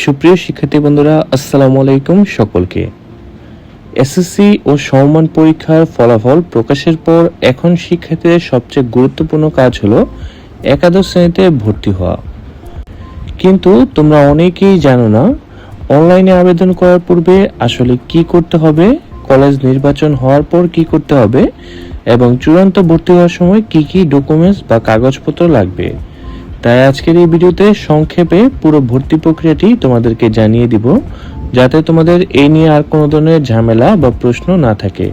সুপ্রিয় শিক্ষার্থী বন্ধুরা, আসসালামু আলাইকুম সকলকে। এসএসসি ও সমমান পরীক্ষার ফলাফল প্রকাশের পর এখন শিক্ষার্থীদের সবচেয়ে গুরুত্বপূর্ণ কাজ হলো একাদশ শ্রেণীতে ভর্তি হওয়া। কিন্তু তোমরা অনেকেই জানো না অনলাইনে আবেদন করার পূর্বে আসলে কি করতে হবে, কলেজ নির্বাচন হওয়ার পর কি করতে হবে এবং চূড়ান্ত ভর্তি হওয়ার সময় কি কি ডকুমেন্টস বা কাগজপত্র লাগবে। তাই আজকের এই ভিডিওতে সংক্ষেপে পুরো ভর্তি প্রক্রিয়াটি তোমাদেরকে জানিয়ে দিব, যাতে তোমাদের এই নিয়ে আর কোনো ধরনের ঝামেলা বা প্রশ্ন না থাকে।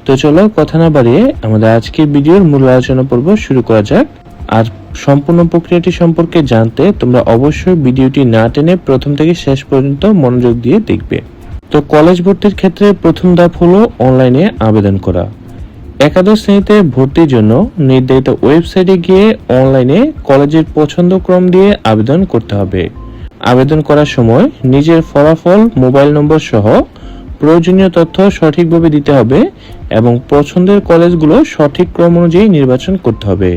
তো চলো কথা না বাড়িয়ে আমাদের আজকের ভিডিওর মূল আলোচনা পর্ব শুরু করা যাক। আর সম্পূর্ণ প্রক্রিয়াটি সম্পর্কে জানতে তোমরা অবশ্যই ভিডিওটি না টেনে প্রথম থেকে শেষ পর্যন্ত মনোযোগ দিয়ে দেখবে। তো কলেজ ভর্তির ক্ষেত্রে প্রথম ধাপ হলো অনলাইনে আবেদন করা। একাদশ শ্রেণীতে ভর্তির জন্য নির্ধারিত ওয়েবসাইটে গিয়ে অনলাইনে কলেজের পছন্দ ক্রম দিয়ে আবেদন করতে হবে। আবেদন করার সময় নিজের ফলাফল, মোবাইল নম্বর সহ প্রয়োজনীয় তথ্য সঠিকভাবে দিতে হবে এবং পছন্দের কলেজগুলো সঠিক ক্রম অনুযায়ী নির্বাচন করতে হবে।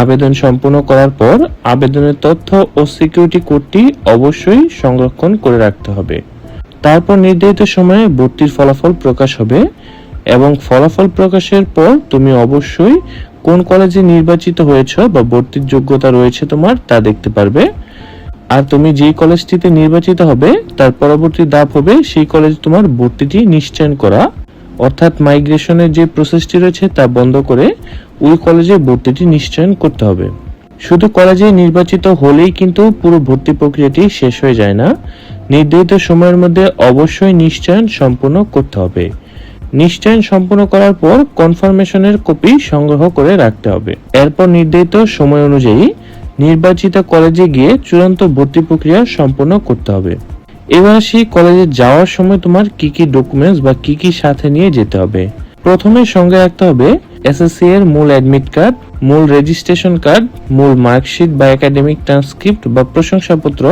আবেদন সম্পূর্ণ করার পর আবেদনের তথ্য ও সিকিউরিটি কোডটি অবশ্যই সংরক্ষণ করে রাখতে হবে। তারপর নির্ধারিত সময়ে ভর্তির ফলাফল প্রকাশ হবে এবং ফলাফল প্রকাশের পর তুমি অবশ্যই কোন কলেজে নির্বাচিত হয়েছ বা ভর্তির যোগ্যতা রয়েছে তোমার তা দেখতে পারবে। আর তুমি যেই কলেজটিতে নির্বাচিত হবে তার পরবর্তী ধাপ হবে সেই কলেজে তোমার ভর্তিটি নিশ্চয়ন করা, অর্থাৎ মাইগ্রেশনের যে প্রসেসটি রয়েছে তা বন্ধ করে ওই কলেজে ভর্তিটি নিশ্চয়ন করতে হবে। শুধু কলেজে নির্বাচিত হলেই কিন্তু পুরো ভর্তি প্রক্রিয়াটি শেষ হয়ে যায় না, নির্ধারিত সময়ের মধ্যে অবশ্যই নিশ্চয়ন সম্পূর্ণ করতে হবে। নিশ্চয়ন সম্পূর্ণ করার পর কনফার্মেশনের কপি সংগ্রহ করে রাখতে হবে। এরপর নির্ধারিত সময় অনুযায়ী নির্বাচিত কলেজে গিয়ে চূড়ান্ত ভর্তি প্রক্রিয়া সম্পূর্ণ করতে হবে। এবার সেই কলেজে যাওয়ার সময় তোমার কি কি ডকুমেন্টস বা কি কি সাথে নিয়ে যেতে হবে। প্রথমে সঙ্গে রাখতে হবে এসএসসি এর মূল অ্যাডমিট কার্ড, মূল রেজিস্ট্রেশন কার্ড, মূল মার্কশিট বা একাডেমিক ট্রান্সক্রিপ্ট বা প্রশংসাপত্র,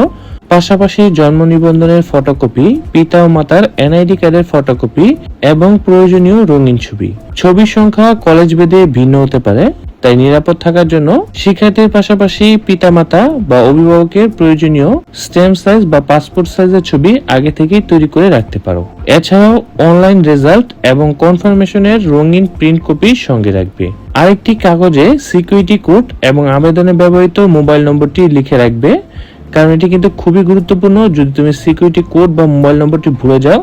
পাশাপাশি জন্ম নিবন্ধনের ফটোকপি, পিতা ও মাতার এনআইডি কার্ডের ফটোকপি এবং প্রয়োজনীয় রঙিন ছবি। ছবির সংখ্যা কলেজ ভেদে ভিন্ন হতে পারে, তাই নিরাপদ থাকার জন্য শিক্ষার্থীর পাশাপাশি পিতামাতা বা অভিভাবকের প্রয়োজনীয় স্ট্যাম্প সাইজ বা পাসপোর্ট সাইজের ছবি আগে থেকেই তৈরি করে রাখতে পারো। এছাড়াও অনলাইন রেজাল্ট এবং কনফার্মেশনের রঙিন প্রিন্ট কপি সঙ্গে রাখবে। আরেকটি কাগজে সিকিউরিটি কোড এবং আবেদনে ব্যবহৃত মোবাইল নম্বরটি লিখে রাখবে, কারণ এটি কিন্তু খুবই গুরুত্বপূর্ণ। যদি তুমি সিকিউরিটি কোড বা মোবাইল নম্বরটি ভুলে যাও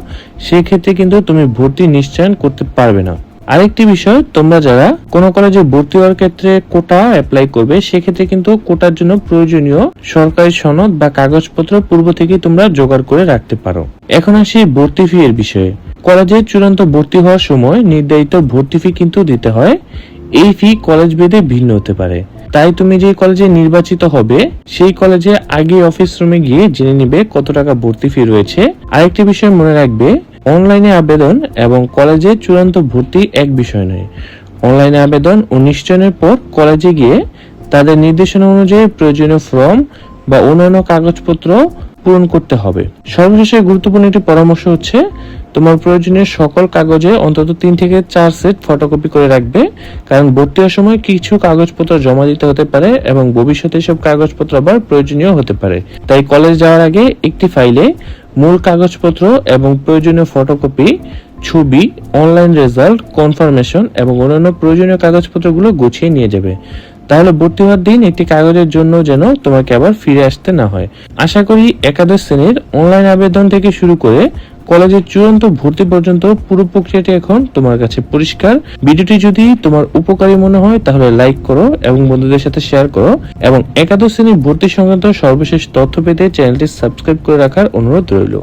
সেই ক্ষেত্রে কিন্তু তুমি ভর্তি নিশ্চয়ন করতে পারবে না। আরেকটি বিষয়, তোমরা যারা কোনো কলেজে ভর্তি হওয়ার ক্ষেত্রে কোটা অ্যাপ্লাই করবে সেক্ষেত্রে কিন্তু কোটার জন্য প্রয়োজনীয় সরকারি সনদ বা কাগজপত্র পূর্ব থেকে তোমরা জোগাড় করে রাখতে পারো। এখন আসি ভর্তি ফি এর বিষয়ে। কলেজে চূড়ান্ত ভর্তি হওয়ার সময় নির্ধারিত ভর্তি ফি কিন্তু দিতে হয়। এই ফি কলেজ ভেদে ভিন্ন হতে পারে, তাই তুমি যে কলেজে নির্বাচিত হবে সেই কলেজে আগে অফিস রুমে গিয়ে জেনে নিবে কত টাকা ভর্তি ফি রয়েছে। আরেকটি বিষয় মনে রাখবে, অনলাইনে আবেদন এবং কলেজে চূড়ান্ত ভর্তি এক বিষয় নয়। অনলাইনে আবেদন ও নিশ্চয়নের পর কলেজে গিয়ে তাদের নির্দেশনা অনুযায়ী প্রয়োজনীয় ফর্ম বা অন্যান্য কাগজপত্র পূরণ করতে হবে। সর্বশেষে গুরুত্বপূর্ণ একটি পরামর্শ হচ্ছে, তোমার প্রয়োজনীয় সকল কাগজে অন্তত 3 থেকে 4 সেট ফটোকপি করে রাখবে, কারণ ভর্তি হওয়ার সময় কিছু কাগজপত্র জমা দিতে হতে পারে এবং ভবিষ্যতে সব কাগজপত্র আবার প্রয়োজনীয় হতে পারে। তাই কলেজ যাওয়ার আগে একটি ফাইলে মূল কাগজপত্র এবং প্রয়োজনীয় ফটোকপি, ছবি, অনলাইন রেজাল্ট, কনফার্মেশন এবং অন্যান্য প্রয়োজনীয় কাগজপত্রগুলো গুছিয়ে নিয়ে যাবে। তাহলে ভর্তি হওয়ার দিন একটি কাগজের জন্য যেন তোমাকে আবার ফিরে আসতে না হয়। আশা করি একাদশ শ্রেণীর অনলাইন আবেদন থেকে শুরু করে কলেজের চূড়ান্ত ভর্তি পর্যন্ত পুরো প্রক্রিয়াটি এখন তোমার কাছে পরিষ্কার। ভিডিওটি যদি তোমার উপকারী মনে হয় তাহলে লাইক করো এবং বন্ধুদের সাথে শেয়ার করো এবং একাদশ শ্রেণীর ভর্তি সংক্রান্ত সর্বশেষ তথ্য পেতে চ্যানেলটি সাবস্ক্রাইব করে রাখার অনুরোধ রইল।